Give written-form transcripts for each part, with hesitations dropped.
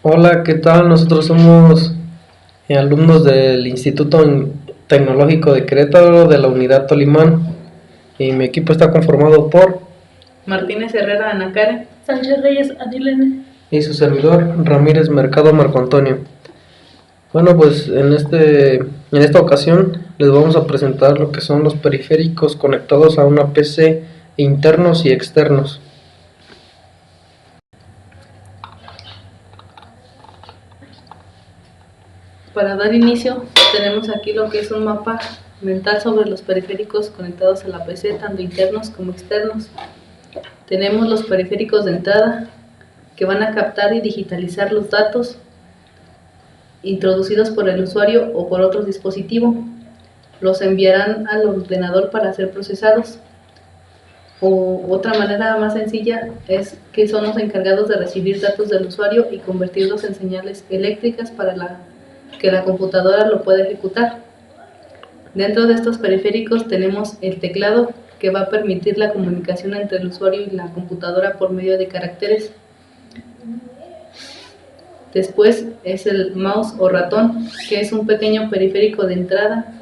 Hola, ¿qué tal? Nosotros somos alumnos del Instituto Tecnológico de Querétaro de la Unidad Tolimán y mi equipo está conformado por Martínez Herrera Ana Karen, Sánchez Reyes Adilene y su servidor Ramírez Mercado Marco Antonio. Bueno, pues en esta ocasión les vamos a presentar lo que son los periféricos conectados a una PC internos y externos. Para dar inicio, tenemos aquí lo que es un mapa mental sobre los periféricos conectados a la PC, tanto internos como externos. Tenemos los periféricos de entrada, que van a captar y digitalizar los datos introducidos por el usuario o por otro dispositivo. Los enviarán al ordenador para ser procesados. O otra manera más sencilla es que son los encargados de recibir datos del usuario y convertirlos en señales eléctricas para que la computadora lo pueda ejecutar. Dentro de estos periféricos tenemos el teclado, que va a permitir la comunicación entre el usuario y la computadora por medio de caracteres. Después es el mouse o ratón, que es un pequeño periférico de entrada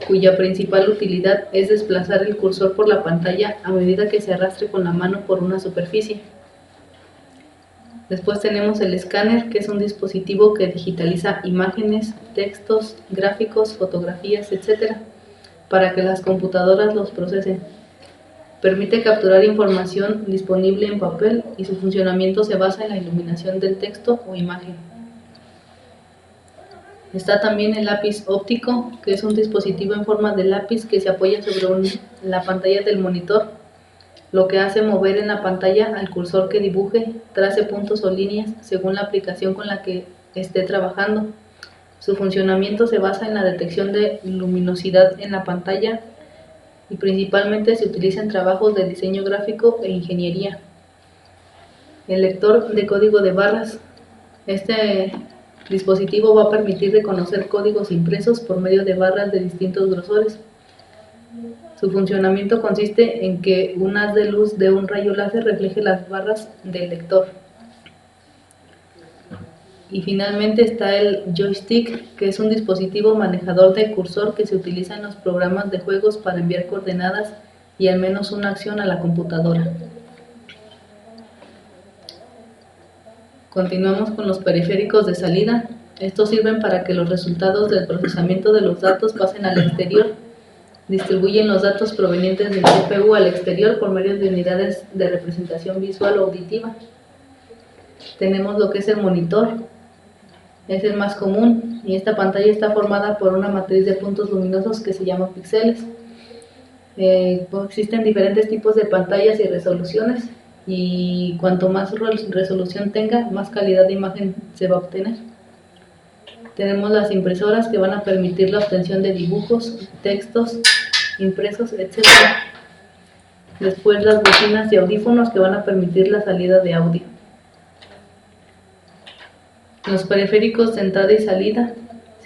cuya principal utilidad es desplazar el cursor por la pantalla a medida que se arrastre con la mano por una superficie. Después tenemos el escáner, que es un dispositivo que digitaliza imágenes, textos, gráficos, fotografías, etc., para que las computadoras los procesen. Permite capturar información disponible en papel y su funcionamiento se basa en la iluminación del texto o imagen. Está también el lápiz óptico, que es un dispositivo en forma de lápiz que se apoya sobre la pantalla del monitor, lo que hace mover en la pantalla al cursor que dibuje, trace puntos o líneas según la aplicación con la que esté trabajando. Su funcionamiento se basa en la detección de luminosidad en la pantalla y principalmente se utiliza en trabajos de diseño gráfico e ingeniería. El lector de código de barras. Este dispositivo va a permitir reconocer códigos impresos por medio de barras de distintos grosores. Su funcionamiento consiste en que un haz de luz de un rayo láser refleje las barras del lector. Y finalmente está el joystick, que es un dispositivo manejador de cursor que se utiliza en los programas de juegos para enviar coordenadas y al menos una acción a la computadora. Continuamos con los periféricos de salida. Estos sirven para que los resultados del procesamiento de los datos pasen al exterior. Distribuyen los datos provenientes del CPU al exterior por medio de unidades de representación visual o auditiva. Tenemos lo que es el monitor. Es el más común y esta pantalla está formada por una matriz de puntos luminosos que se llama píxeles. Existen diferentes tipos de pantallas y resoluciones, y cuanto más resolución tenga, más calidad de imagen se va a obtener. Tenemos las impresoras, que van a permitir la obtención de dibujos, textos impresos, etc. Después las bocinas y audífonos, que van a permitir la salida de audio. Los periféricos de entrada y salida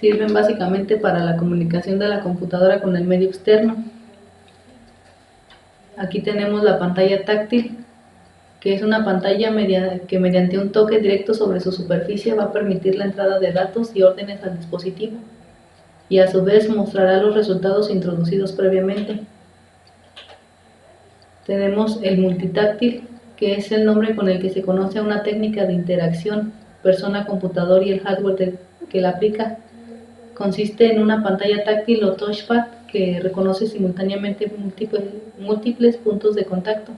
sirven básicamente para la comunicación de la computadora con el medio externo. Aquí tenemos la pantalla táctil, que es una pantalla que mediante un toque directo sobre su superficie va a permitir la entrada de datos y órdenes al dispositivo, y a su vez mostrará los resultados introducidos previamente. Tenemos el multitáctil, que es el nombre con el que se conoce a una técnica de interacción persona-computador y el hardware que la aplica. Consiste en una pantalla táctil o touchpad que reconoce simultáneamente múltiples puntos de contacto,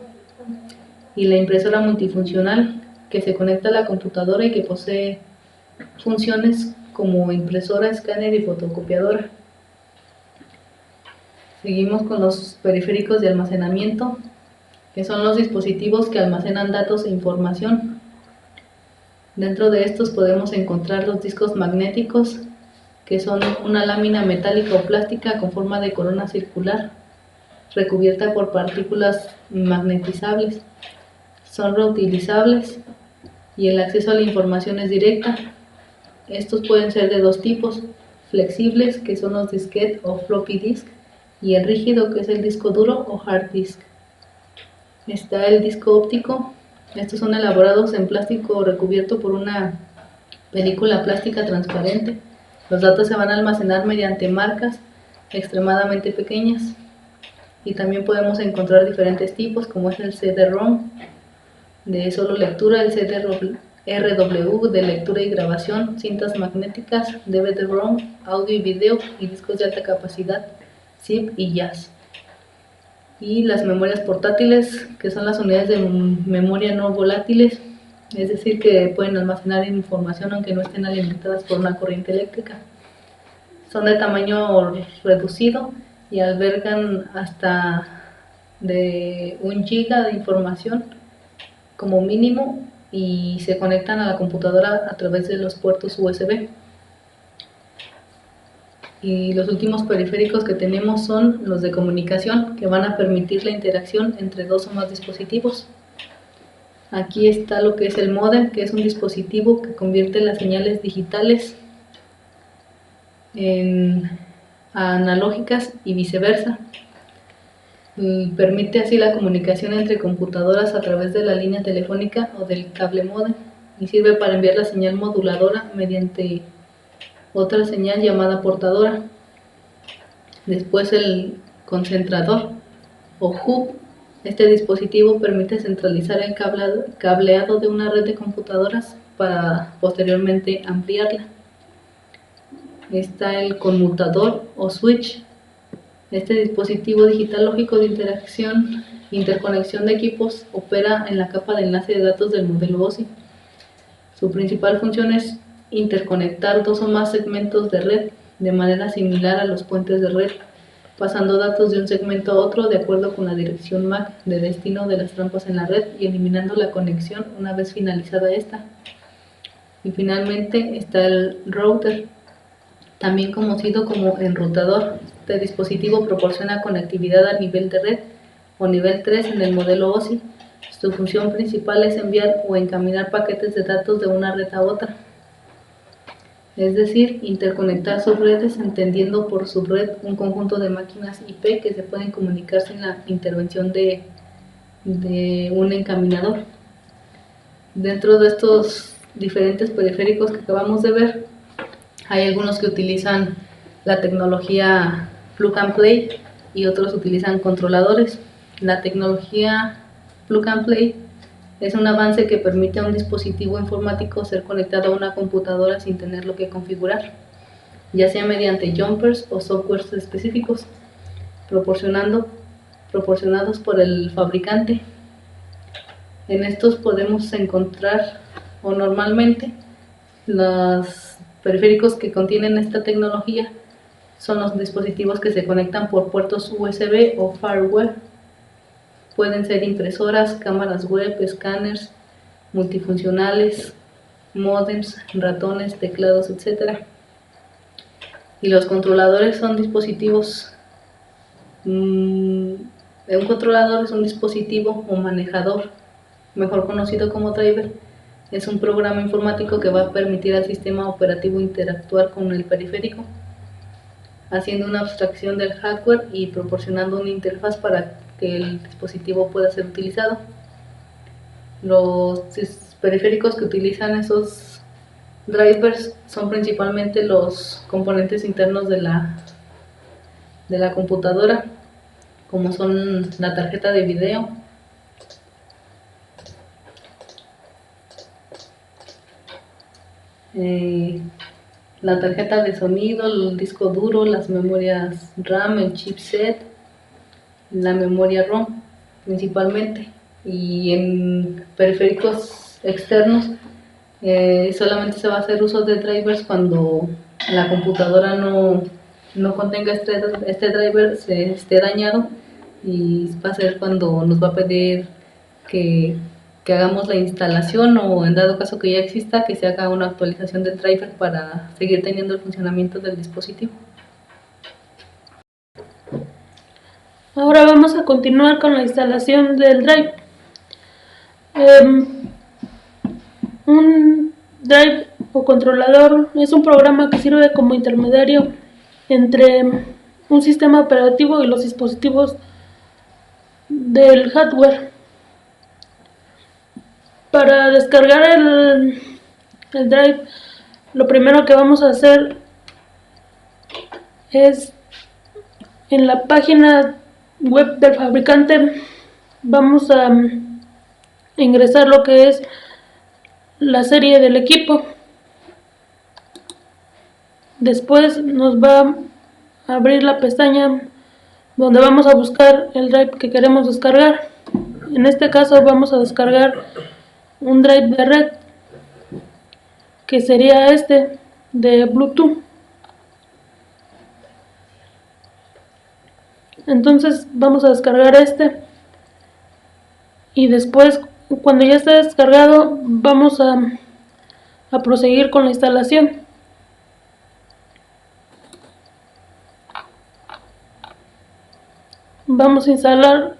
y la impresora multifuncional, que se conecta a la computadora y que posee funciones como impresora, escáner y fotocopiadora. Seguimos con los periféricos de almacenamiento, que son los dispositivos que almacenan datos e información. Dentro de estos podemos encontrar los discos magnéticos, que son una lámina metálica o plástica con forma de corona circular, recubierta por partículas magnetizables. Son reutilizables y el acceso a la información es directa. Estos pueden ser de dos tipos: flexibles, que son los disquete o floppy disk, y el rígido, que es el disco duro o hard disk. Está el disco óptico, Estos son elaborados en plástico recubierto por una película plástica transparente. Los datos se van a almacenar mediante marcas extremadamente pequeñas. Y también podemos encontrar diferentes tipos, como es el CD-ROM de solo lectura, el CD-RW de lectura y grabación, cintas magnéticas, DVD-ROM, audio y video, y discos de alta capacidad, zip y jazz. Y las memorias portátiles, que son las unidades de memoria no volátiles, es decir, que pueden almacenar información aunque no estén alimentadas por una corriente eléctrica. Son de tamaño reducido y albergan hasta de 1 giga de información como mínimo, y se conectan a la computadora a través de los puertos USB. Y los últimos periféricos que tenemos son los de comunicación, que van a permitir la interacción entre 2 o más dispositivos. Aquí está lo que es el módem, que es un dispositivo que convierte las señales digitales en analógicas y viceversa. Permite así la comunicación entre computadoras a través de la línea telefónica o del cable módem, y sirve para enviar la señal moduladora mediante otra señal llamada portadora. Después el concentrador o hub. Este dispositivo permite centralizar el cableado de una red de computadoras para posteriormente ampliarla. Está el conmutador o switch. Este dispositivo digital lógico de interconexión de equipos opera en la capa de enlace de datos del modelo OSI. Su principal función es interconectar 2 o más segmentos de red de manera similar a los puentes de red, pasando datos de un segmento a otro de acuerdo con la dirección MAC de destino de las trampas en la red y eliminando la conexión una vez finalizada esta. Y finalmente está el router, también conocido como enrutador. Este dispositivo proporciona conectividad a nivel de red o nivel 3 en el modelo OSI. Su función principal es enviar o encaminar paquetes de datos de una red a otra, es decir, interconectar subredes, entendiendo por subred un conjunto de máquinas IP que se pueden comunicar sin la intervención de un encaminador. Dentro de estos diferentes periféricos que acabamos de ver, hay algunos que utilizan la tecnología plug and play y otros utilizan controladores. La tecnología plug and play es un avance que permite a un dispositivo informático ser conectado a una computadora sin tenerlo que configurar, ya sea mediante jumpers o softwares específicos proporcionados por el fabricante. En estos podemos encontrar, o normalmente, los periféricos que contienen esta tecnología son los dispositivos que se conectan por puertos USB o firewall. Pueden ser impresoras, cámaras web, escáneres multifuncionales, módems, ratones, teclados, etc. Y los controladores son dispositivos. Un controlador es un dispositivo o manejador, mejor conocido como driver. Es un programa informático que va a permitir al sistema operativo interactuar con el periférico, haciendo una abstracción del hardware y proporcionando una interfaz para que el dispositivo pueda ser utilizado. Los periféricos que utilizan esos drivers son principalmente los componentes internos de la computadora, como son la tarjeta de video, la tarjeta de sonido, el disco duro, las memorias RAM, el chipset, la memoria ROM principalmente. Y en periféricos externos solamente se va a hacer uso de drivers cuando la computadora no contenga este driver, se esté dañado, y va a ser cuando nos va a pedir que hagamos la instalación, o en dado caso que ya exista, que se haga una actualización del driver para seguir teniendo el funcionamiento del dispositivo. Ahora vamos a continuar con la instalación del drive. Un drive o controlador es un programa que sirve como intermediario entre un sistema operativo y los dispositivos del hardware. Para descargar el drive, lo primero que vamos a hacer es en la página web del fabricante vamos a ingresar lo que es la serie del equipo. Después nos va a abrir la pestaña donde vamos a buscar el drive que queremos descargar. En este caso vamos a descargar un drive de red, que sería este de Bluetooth. Entonces vamos a descargar este y después, cuando ya esté descargado, vamos a proseguir con la instalación. Vamos a instalar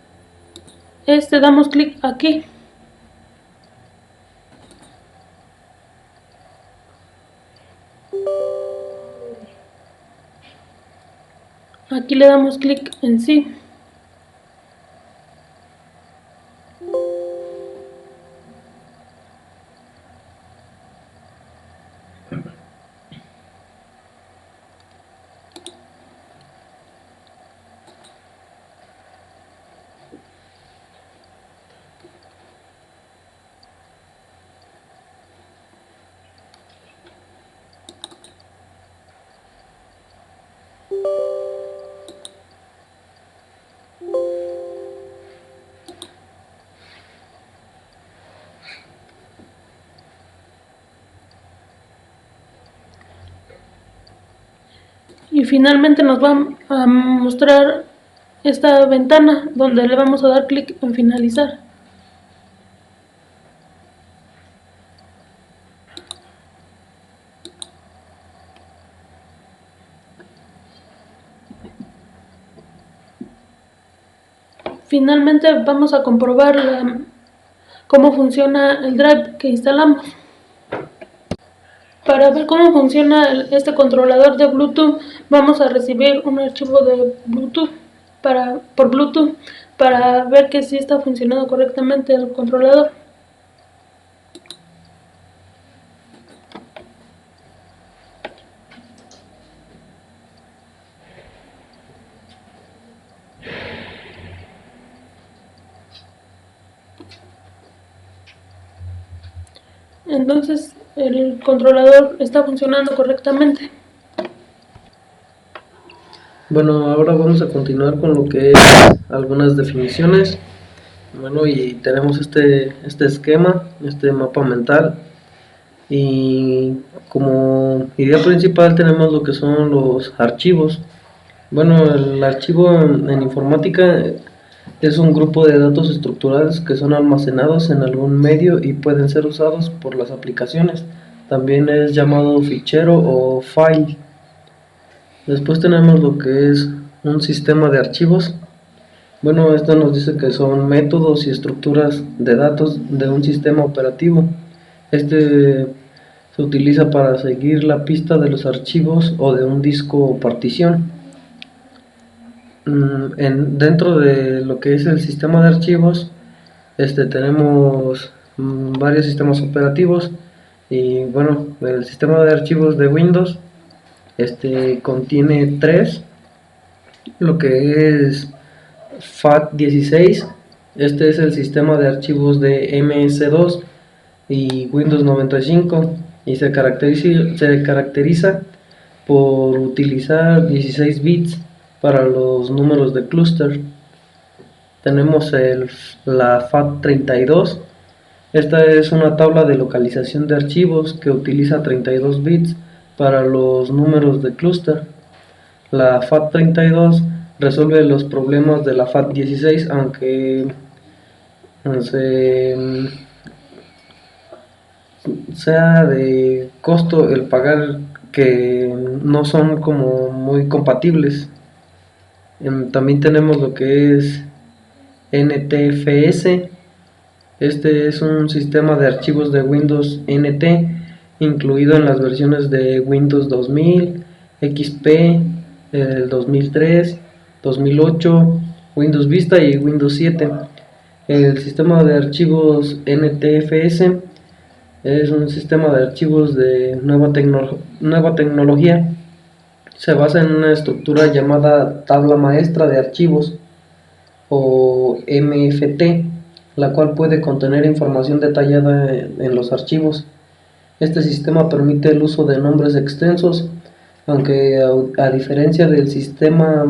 este, damos clic aquí. Aquí le damos clic en sí. Y finalmente nos va a mostrar esta ventana donde le vamos a dar clic en finalizar. Finalmente vamos a comprobar cómo funciona el drive que instalamos. Para ver cómo funciona este controlador de Bluetooth, vamos a recibir un archivo de Bluetooth por Bluetooth para ver que sí está funcionando correctamente el controlador. Entonces el controlador está funcionando correctamente. Bueno, ahora vamos a continuar con lo que es algunas definiciones. Bueno, y tenemos este esquema, este mapa mental, y como idea principal tenemos lo que son los archivos. Bueno, el archivo en informática es un grupo de datos estructurados que son almacenados en algún medio y pueden ser usados por las aplicaciones. También es llamado fichero o file. Después tenemos lo que es un sistema de archivos. Bueno, esto nos dice que son métodos y estructuras de datos de un sistema operativo. Este se utiliza para seguir la pista de los archivos o de un disco o partición. Dentro de lo que es el sistema de archivos, tenemos varios sistemas operativos. Y bueno, el sistema de archivos de Windows contiene tres, lo que es FAT16. Este es el sistema de archivos de MS2 y Windows 95 y se caracteriza por utilizar 16 bits para los números de clúster. Tenemos la FAT32. Esta es una tabla de localización de archivos que utiliza 32 bits para los números de clúster. La FAT32 resuelve los problemas de la FAT16, aunque sea de costo el pagar, que no son como muy compatibles. También tenemos lo que es NTFS. Este es un sistema de archivos de Windows NT incluido en las versiones de Windows 2000, XP, 2003, 2008, Windows Vista y Windows 7. El sistema de archivos NTFS es un sistema de archivos de nueva tecnología. Se basa en una estructura llamada tabla maestra de archivos o MFT, la cual puede contener información detallada en los archivos. Este sistema permite el uso de nombres extensos, aunque a diferencia del sistema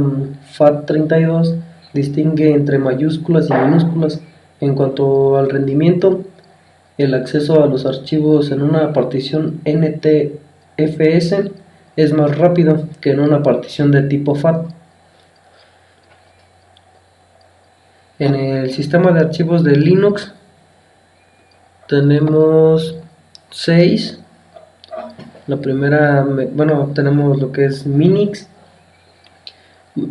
FAT32, distingue entre mayúsculas y minúsculas. En cuanto al rendimiento, el acceso a los archivos en una partición NTFS es más rápido que en una partición de tipo FAT. En el sistema de archivos de Linux tenemos 6. La primera, bueno, tenemos lo que es Minix.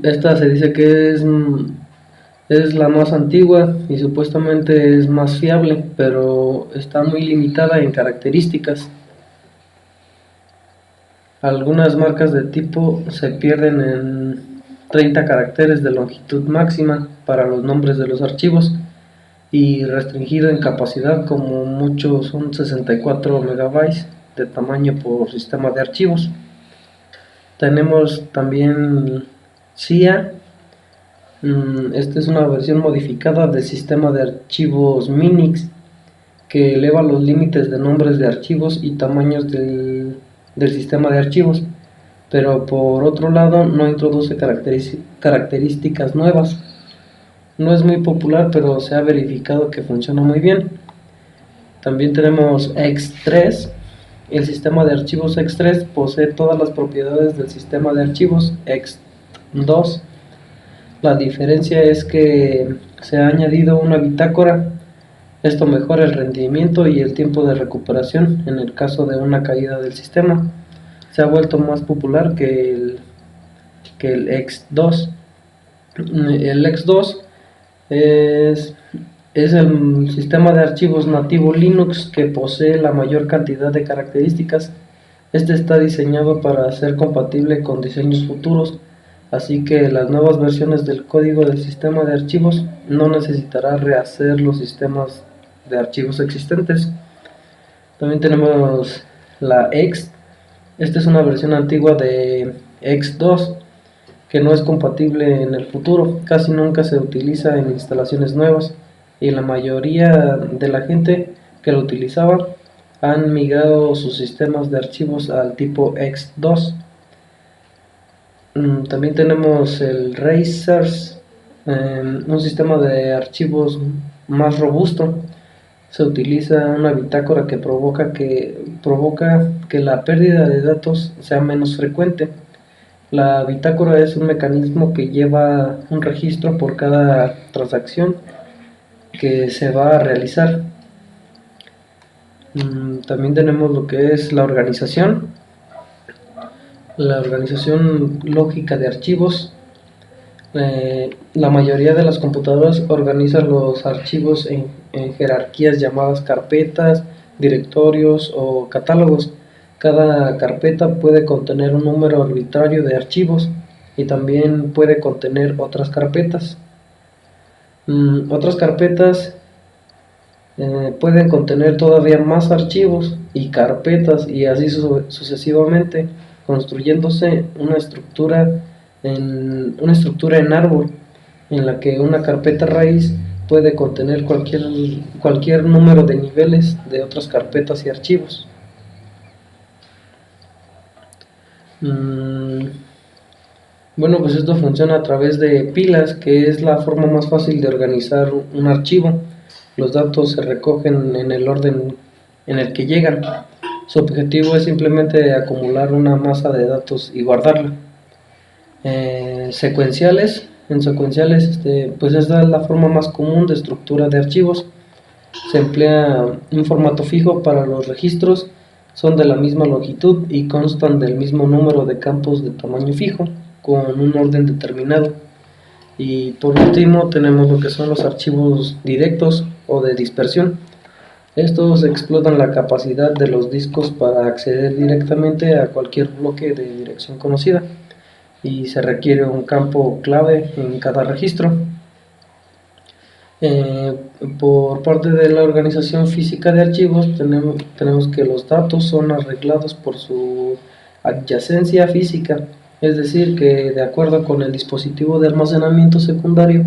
Esta se dice que es la más antigua y supuestamente es más fiable, pero está muy limitada en características. Algunas marcas de tipo se pierden en 30 caracteres de longitud máxima para los nombres de los archivos y restringido en capacidad, como muchos son 64 megabytes de tamaño por sistema de archivos. Tenemos también SIA. Esta es una versión modificada del sistema de archivos Minix que eleva los límites de nombres de archivos y tamaños del sistema de archivos, pero por otro lado no introduce características nuevas. No es muy popular, pero se ha verificado que funciona muy bien. También tenemos X3. El sistema de archivos X3 posee todas las propiedades del sistema de archivos X2. La diferencia es que se ha añadido una bitácora. Esto mejora el rendimiento y el tiempo de recuperación en el caso de una caída del sistema. Se ha vuelto más popular que el X2. El X2 es el sistema de archivos nativo Linux que posee la mayor cantidad de características. Este está diseñado para ser compatible con diseños futuros, así que las nuevas versiones del código del sistema de archivos no necesitará rehacer los sistemas de archivos existentes. También tenemos la X. Esta es una versión antigua de X2 que no es compatible en el futuro. Casi nunca se utiliza en instalaciones nuevas y la mayoría de la gente que lo utilizaba han migrado sus sistemas de archivos al tipo X2. También tenemos el Razors, un sistema de archivos más robusto. Se utiliza una bitácora que provoca que la pérdida de datos sea menos frecuente. La bitácora es un mecanismo que lleva un registro por cada transacción que se va a realizar. También tenemos lo que es la organización lógica de archivos. La mayoría de las computadoras organizan los archivos en jerarquías llamadas carpetas, directorios o catálogos. Cada carpeta puede contener un número arbitrario de archivos y también puede contener otras carpetas. Otras carpetas pueden contener todavía más archivos y carpetas y así sucesivamente, construyéndose una estructura en árbol en la que una carpeta raíz puede contener cualquier número de niveles de otras carpetas y archivos. Bueno, pues esto funciona a través de pilas, que es la forma más fácil de organizar un archivo. Los datos se recogen en el orden en el que llegan. Su objetivo es simplemente acumular una masa de datos y guardarla. Secuenciales. En secuenciales, pues esta es la forma más común de estructura de archivos. Se emplea un formato fijo para los registros, son de la misma longitud y constan del mismo número de campos de tamaño fijo, con un orden determinado. Y por último tenemos lo que son los archivos directos o de dispersión. Estos explotan la capacidad de los discos para acceder directamente a cualquier bloque de dirección conocida y se requiere un campo clave en cada registro. Eh, por parte de la organización física de archivos, tenemos que los datos son arreglados por su adyacencia física, es decir, que de acuerdo con el dispositivo de almacenamiento secundario,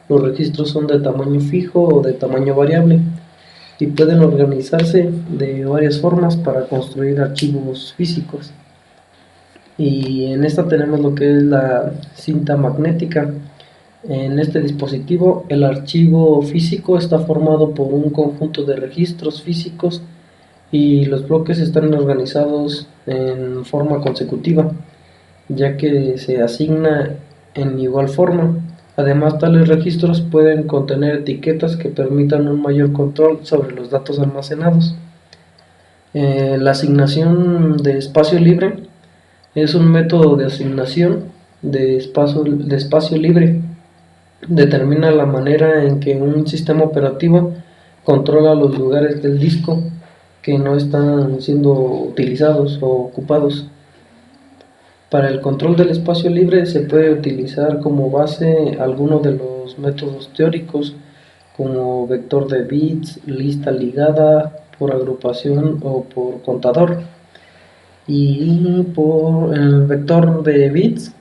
los registros son de tamaño fijo o de tamaño variable y pueden organizarse de varias formas para construir archivos físicos. Y en esta tenemos lo que es la cinta magnética. En este dispositivo, el archivo físico está formado por un conjunto de registros físicos y los bloques están organizados en forma consecutiva, ya que se asigna en igual forma. Además, tales registros pueden contener etiquetas que permitan un mayor control sobre los datos almacenados. La asignación de espacio libre es un método de asignación de espacio libre. Determina la manera en que un sistema operativo controla los lugares del disco que no están siendo utilizados o ocupados. Para el control del espacio libre se puede utilizar como base alguno de los métodos teóricos como vector de bits, lista ligada, por agrupación o por contador. Y por el vector de bits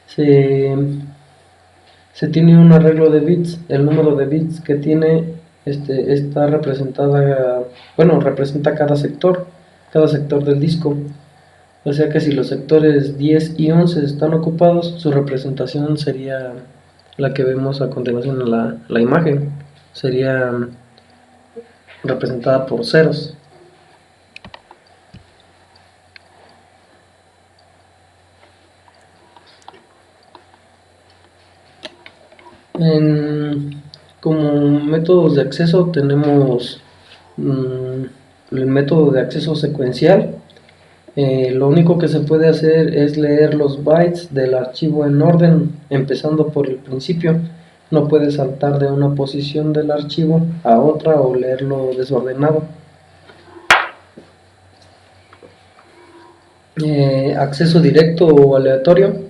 se tiene un arreglo de bits. El número de bits que tiene está representa cada sector del disco. O sea que si los sectores 10 y 11 están ocupados, su representación sería la que vemos a continuación en la imagen. Sería representada por ceros. Como métodos de acceso tenemos el método de acceso secuencial. Lo único que se puede hacer es leer los bytes del archivo en orden, empezando por el principio. No puede saltar de una posición del archivo a otra o leerlo desordenado. Acceso directo o aleatorio.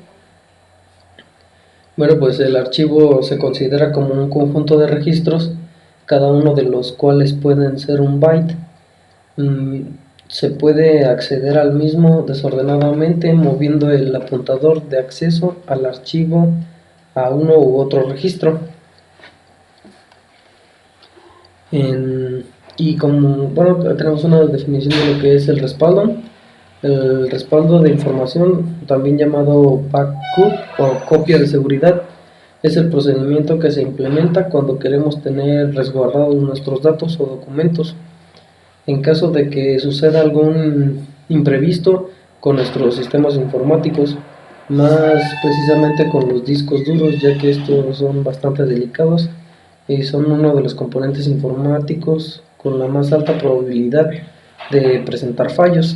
Bueno, pues el archivo se considera como un conjunto de registros, cada uno de los cuales pueden ser un byte. Se puede acceder al mismo desordenadamente moviendo el apuntador de acceso al archivo a uno u otro registro. Y tenemos una definición de lo que es el respaldo. El respaldo de información, también llamado backup o copia de seguridad, es el procedimiento que se implementa cuando queremos tener resguardados nuestros datos o documentos en caso de que suceda algún imprevisto con nuestros sistemas informáticos, más precisamente con los discos duros, ya que estos son bastante delicados y son uno de los componentes informáticos con la más alta probabilidad de presentar fallos.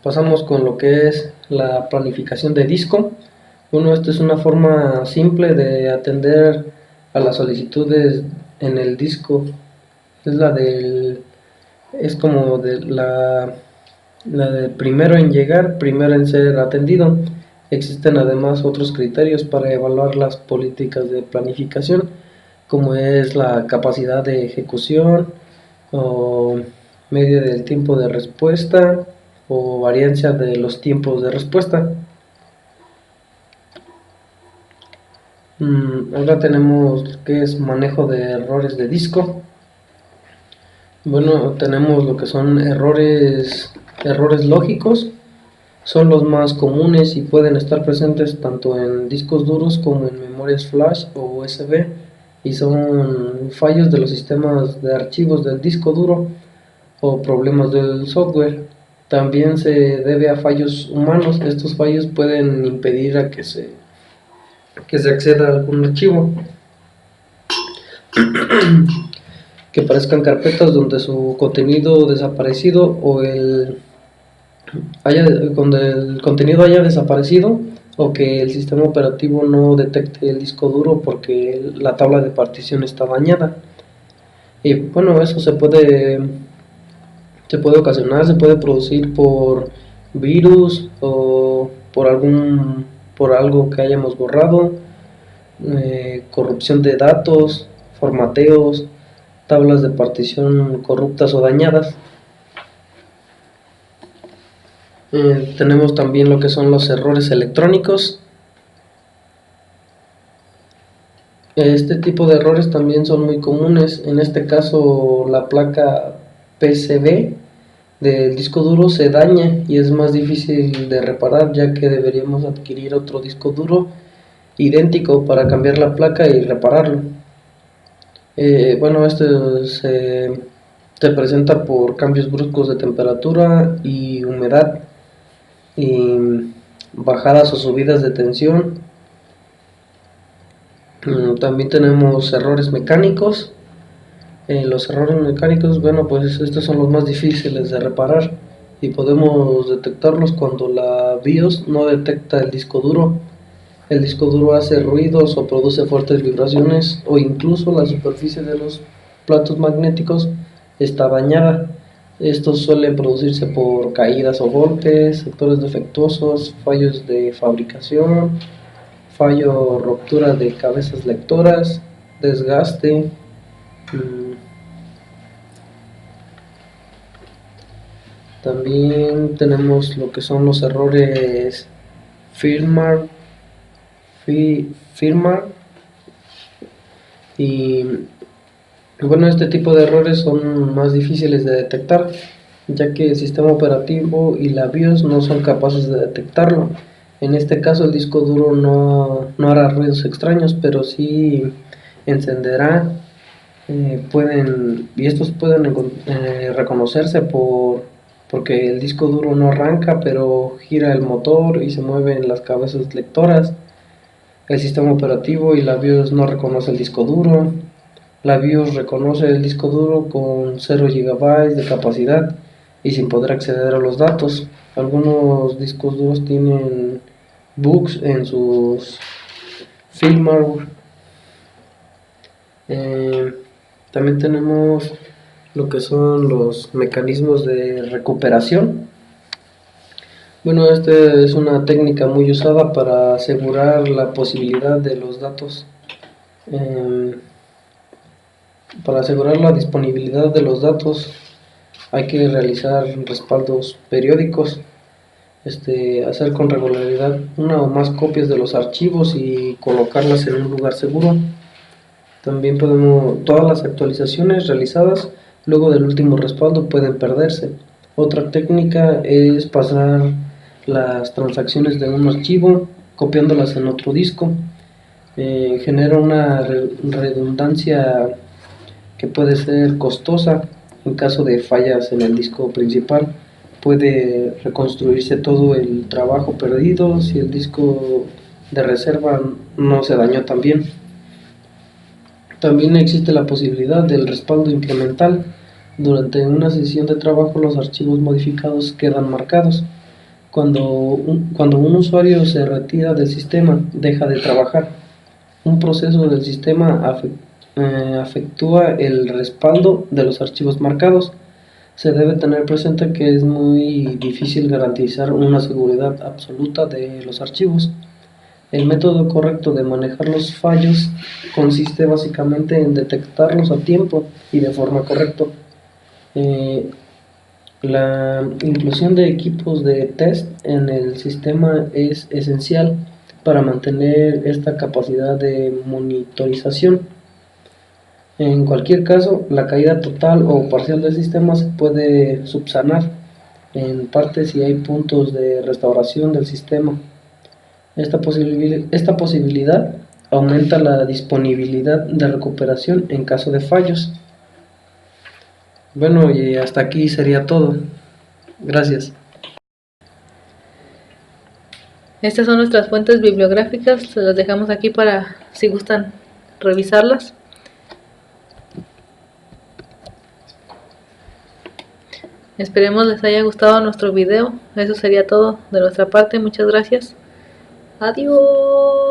Pasamos con lo que es la planificación de disco. Esto es una forma simple de atender a las solicitudes en el disco. Es como la de primero en llegar, primero en ser atendido. Existen además otros criterios para evaluar las políticas de planificación, como es la capacidad de ejecución, o media del tiempo de respuesta, o variancia de los tiempos de respuesta. Ahora tenemos lo que es manejo de errores de disco. Bueno, tenemos lo que son errores lógicos. Son los más comunes y pueden estar presentes tanto en discos duros como en memorias flash o USB, y son fallos de los sistemas de archivos del disco duro o problemas del software. También se debe a fallos humanos. Estos fallos pueden impedir a que se acceda a algún archivo. Que aparezcan carpetas donde su contenido desaparecido donde el contenido haya desaparecido, o que el sistema operativo no detecte el disco duro porque la tabla de partición está dañada. Y bueno, eso se puede ocasionar, se puede producir por virus o por algún por algo que hayamos borrado, corrupción de datos, formateos, tablas de partición corruptas o dañadas. Tenemos también lo que son los errores electrónicos. Este tipo de errores también son muy comunes. En este caso, la placa PCB del disco duro se daña y es más difícil de reparar, ya que deberíamos adquirir otro disco duro idéntico para cambiar la placa y repararlo. Bueno, esto se presenta por cambios bruscos de temperatura y humedad, y bajadas o subidas de tensión. También tenemos errores mecánicos. Los errores mecánicos, bueno, pues estos son los más difíciles de reparar y podemos detectarlos cuando la BIOS no detecta el disco duro. El disco duro hace ruidos o produce fuertes vibraciones, o incluso la superficie de los platos magnéticos está dañada. Estos suelen producirse por caídas o golpes, sectores defectuosos, fallos de fabricación, fallo o ruptura de cabezas lectoras, desgaste. También tenemos lo que son los errores firmware, y bueno, este tipo de errores son más difíciles de detectar, ya que el sistema operativo y la BIOS no son capaces de detectarlo. En este caso el disco duro no hará ruidos extraños, pero sí encenderá. Estos pueden reconocerse porque el disco duro no arranca, pero gira el motor y se mueven las cabezas lectoras. El sistema operativo y la BIOS no reconoce el disco duro. La BIOS reconoce el disco duro con 0 GB de capacidad y sin poder acceder a los datos. Algunos discos duros tienen bugs en sus firmware. También tenemos lo que son los mecanismos de recuperación. Bueno, esta es una técnica muy usada para asegurar la posibilidad de los datos. Para asegurar la disponibilidad de los datos hay que realizar respaldos periódicos, hacer con regularidad una o más copias de los archivos y colocarlas en un lugar seguro. También todas las actualizaciones realizadas luego del último respaldo pueden perderse. Otra técnica es pasar las transacciones de un archivo copiándolas en otro disco. Genera una redundancia que puede ser costosa en caso de fallas en el disco principal. Puede reconstruirse todo el trabajo perdido si el disco de reserva no se dañó también. También existe la posibilidad del respaldo incremental. Durante una sesión de trabajo los archivos modificados quedan marcados. Cuando un usuario se retira del sistema, deja de trabajar. Un proceso del sistema afectúa el respaldo de los archivos marcados. Se debe tener presente que es muy difícil garantizar una seguridad absoluta de los archivos. El método correcto de manejar los fallos consiste básicamente en detectarlos a tiempo y de forma correcta. La inclusión de equipos de test en el sistema es esencial para mantener esta capacidad de monitorización. En cualquier caso, la caída total o parcial del sistema se puede subsanar en parte si hay puntos de restauración del sistema. Esta posibilidad aumenta la disponibilidad de recuperación en caso de fallos. Bueno, y hasta aquí sería todo. Gracias. Estas son nuestras fuentes bibliográficas, se las dejamos aquí para si gustan revisarlas. Esperemos les haya gustado nuestro video. Eso sería todo de nuestra parte. Muchas gracias. Adiós.